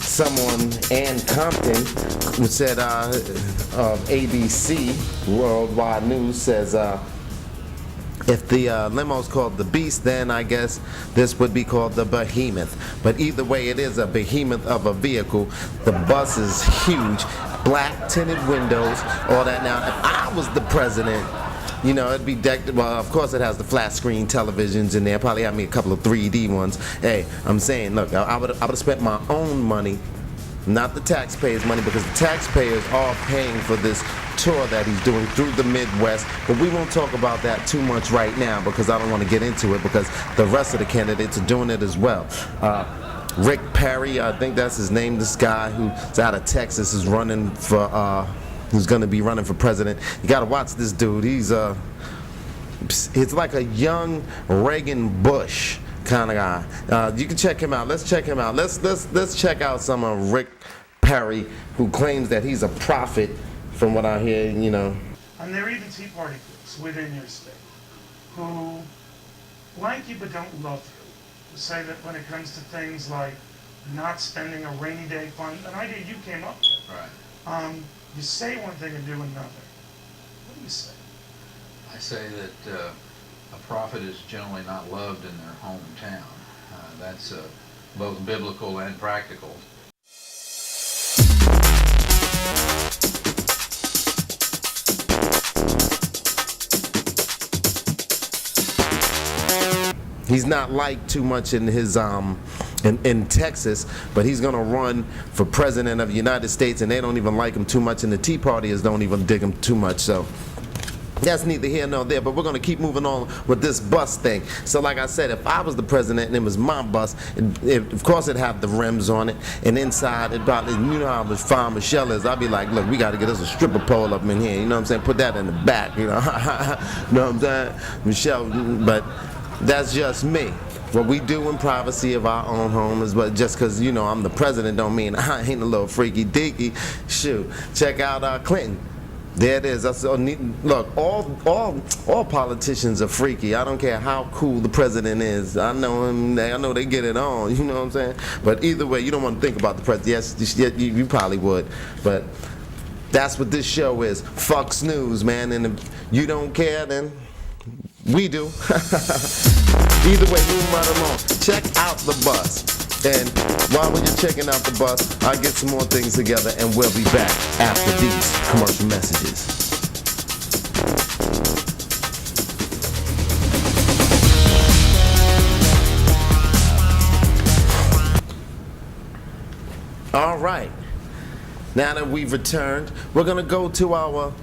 Someone, Ann Compton, who said, of ABC Worldwide News, says, if the limo's called the Beast, then I guess this would be called the Behemoth. But either way, it is a behemoth of a vehicle. The bus is huge, black tinted windows, all that. Now, if I was the president, you know, it'd be decked. Well, of course, it has the flat screen televisions in there. Probably have me a couple of 3D ones. Hey, I'm saying, look, I would have spent my own money, not the taxpayers' money, because the taxpayers are paying for this tour that he's doing through the Midwest. But we won't talk about that too much right now because I don't want to get into it because the rest of the candidates are doing it as well. Rick Perry, I think that's his name. This guy who's out of Texas is running for. Who's going to be running for president. You got to watch this dude. He's like a young Reagan Bush kind of guy. You can check him out. Let's check him out. Let's check out some of Rick Perry, who claims that he's a prophet, from what I hear. You know. And there are even Tea Party groups within your state who like you but don't love you. Who say that when it comes to things like not spending a rainy day fund, an idea you came up with. Right. You say one thing and do another. What do you say? I say that a prophet is generally not loved in their hometown. That's both biblical and practical. He's not liked too much in his in Texas, but he's gonna run for president of the United States, and they don't even like him too much, and the Tea Partiers don't even dig him too much. So that's neither here nor there. But we're gonna keep moving on with this bus thing. So like I said, if I was the president and it was my bus, of course it'd have the rims on it, and inside it probably, you know how much fine Michelle is. I'd be like, look, we gotta get us a stripper pole up in here. You know what I'm saying? Put that in the back. You know, you know what I'm saying, Michelle? But that's just me. What we do in privacy of our own home is, but just because, you know, I'm the president don't mean I ain't a little freaky deaky. Shoot, check out Clinton. There it is. That's, look, all politicians are freaky. I don't care how cool the president is. I know him. I know they get it on. You know what I'm saying? But either way, you don't want to think about the president. Yes, you probably would. But that's what this show is. Fux News, man. And if you don't care, then we do. Either way, move right along. Check out the bus. And while you're checking out the bus, I'll get some more things together and we'll be back after these commercial messages. All right. Now that we've returned, we're going to go to our,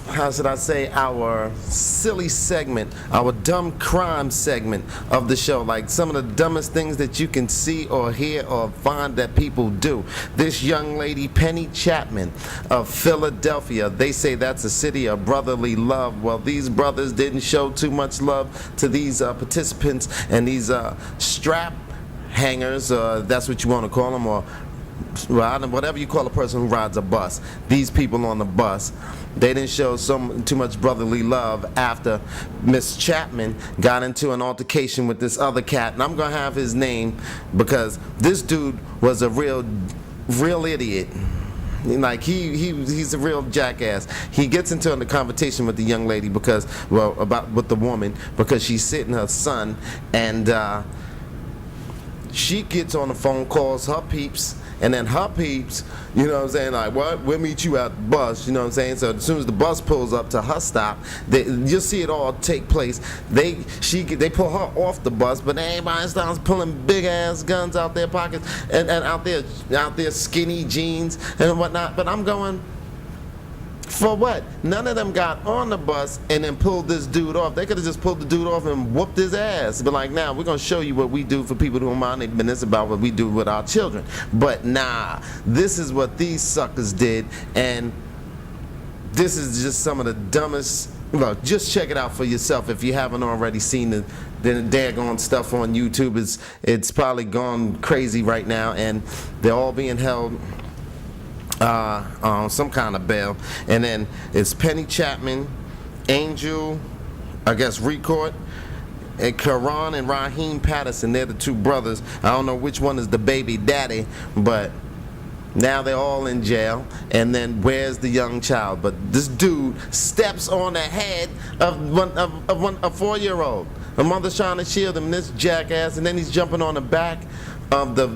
how should I say, our silly segment, our dumb crime segment of the show, like some of the dumbest things that you can see or hear or find that people do. This young lady, Penny Chapman of Philadelphia, they say that's a city of brotherly love. Well, these brothers didn't show too much love to these participants and these strap hangers, that's what you want to call them, or whatever you call a person who rides a bus. These people on the bus, they didn't show too much brotherly love after Miss Chapman got into an altercation with this other cat, and I'm gonna have his name because this dude was a real idiot. Like he's a real jackass. He gets into a conversation with the young lady with the woman because she's sitting her son, and she gets on the phone, calls her peeps. And then her peeps, you know what I'm saying, like, what? We'll meet you at the bus, you know what I'm saying? So as soon as the bus pulls up to her stop, you'll see it all take place. They pull her off the bus, but everybody starts pulling big ass guns out their pockets and out their skinny jeans and whatnot. But I'm going, for what? None of them got on the bus and then pulled this dude off. They could have just pulled the dude off and whooped his ass. But like, now we're going to show you what we do for people who don't mind their business about what we do with our children. But nah, this is what these suckers did, and this is just some of the dumbest. Look, just check it out for yourself if you haven't already seen the daggone stuff on YouTube. It's probably gone crazy right now, and they're all being held on some kind of bail. And then it's Penny Chapman, Angel, I guess, Record, and Karan and Raheem Patterson, they're the two brothers. I don't know which one is the baby daddy, but now they're all in jail. And then where's the young child? But this dude steps on the head of a 4-year-old. The mother's trying to shield him, this jackass, and then he's jumping on the back of the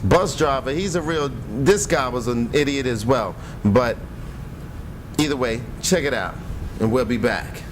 bus driver. This guy was an idiot as well. But either way, check it out, and we'll be back.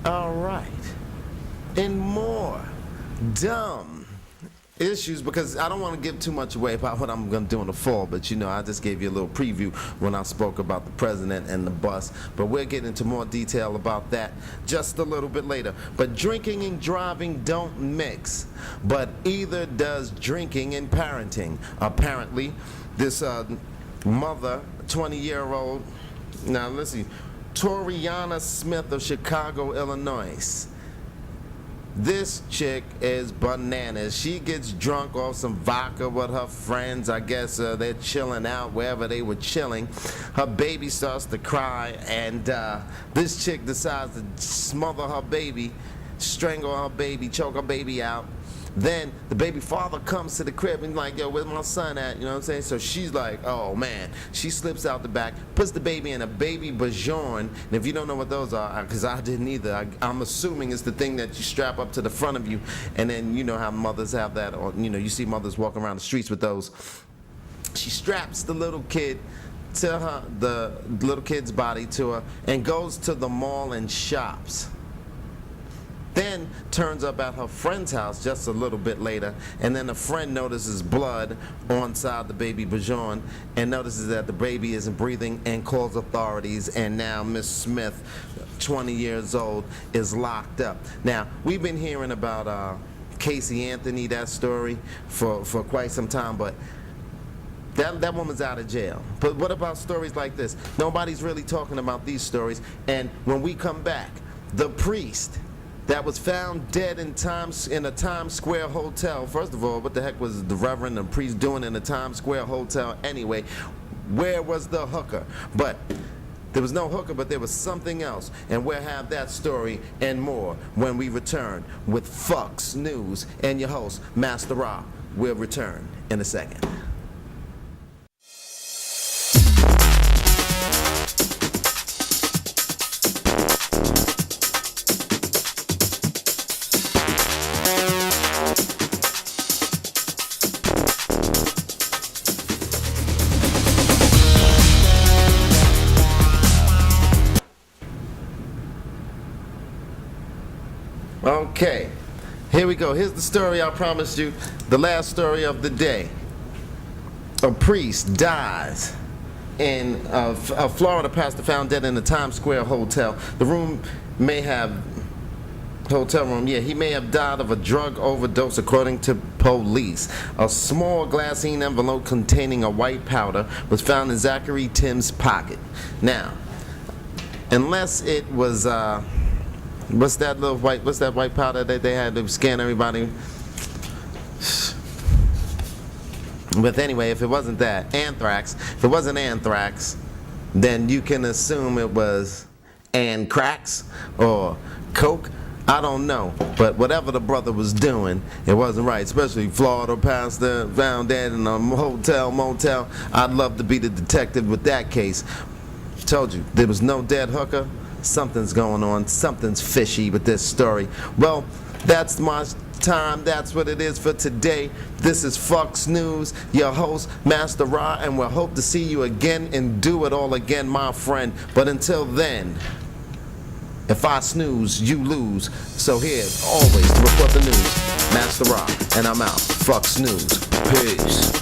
All right, and more dumb issues, because I don't want to give too much away about what I'm going to do in the fall, but you know, I just gave you a little preview when I spoke about the president and the bus, but we'll get into more detail about that just a little bit later. But drinking and driving don't mix, but either does drinking and parenting. Apparently, this mother, 20-year-old, now listen, Toriana Smith of Chicago, Illinois. This chick is bananas. She gets drunk off some vodka with her friends. I guess they're chilling out wherever they were chilling. Her baby starts to cry, and this chick decides to smother her baby, strangle her baby, choke her baby out. Then the baby father comes to the crib and like, yo, where's my son at? You know what I'm saying? So she's like, oh man. She slips out the back, puts the baby in a baby bajon. And if you don't know what those are, because I didn't either, I'm assuming it's the thing that you strap up to the front of you. And then you know how mothers have that, or you know, you see mothers walking around the streets with those. She straps the little kid to her, the little kid's body to her, and goes to the mall and shops. Then turns up at her friend's house just a little bit later, and then a friend notices blood on side the baby bajon and notices that the baby isn't breathing and calls authorities, and now Miss Smith, 20 years old, is locked up. Now, we've been hearing about Casey Anthony, that story, for quite some time, but that woman's out of jail. But what about stories like this? Nobody's really talking about these stories, and when we come back, the priest that was found dead in a Times Square hotel. First of all, what the heck was the reverend and priest doing in a Times Square hotel anyway? Where was the hooker? But there was no hooker, but there was something else. And we'll have that story and more when we return with Fux News and your host, Master Rock. We'll return in a second. Okay, here we go. Here's the story I promised you, the last story of the day. A priest dies in a Florida pastor found dead in the Times Square hotel. The room may have hotel room, yeah, he may have died of a drug overdose, according to police. A small glassine envelope containing a white powder was found in Zachary Tim's pocket. Now, unless it was, what's that white powder that they had to scan everybody? But anyway, if it wasn't that, anthrax, if it wasn't anthrax, then you can assume it was cracks or coke. I don't know, but whatever the brother was doing, it wasn't right. Especially Florida pastor found dead in a hotel, motel. I'd love to be the detective with that case. Told you, there was no dead hooker. Something's going on. Something's fishy with this story. Well, that's my time. That's what it is for today. This is Fux News, your host, Master Ra, and we'll hope to see you again and do it all again, my friend. But until then, if I snooze, you lose. So here, always, to report the news, Master Rock, and I'm out. Fux News. Peace.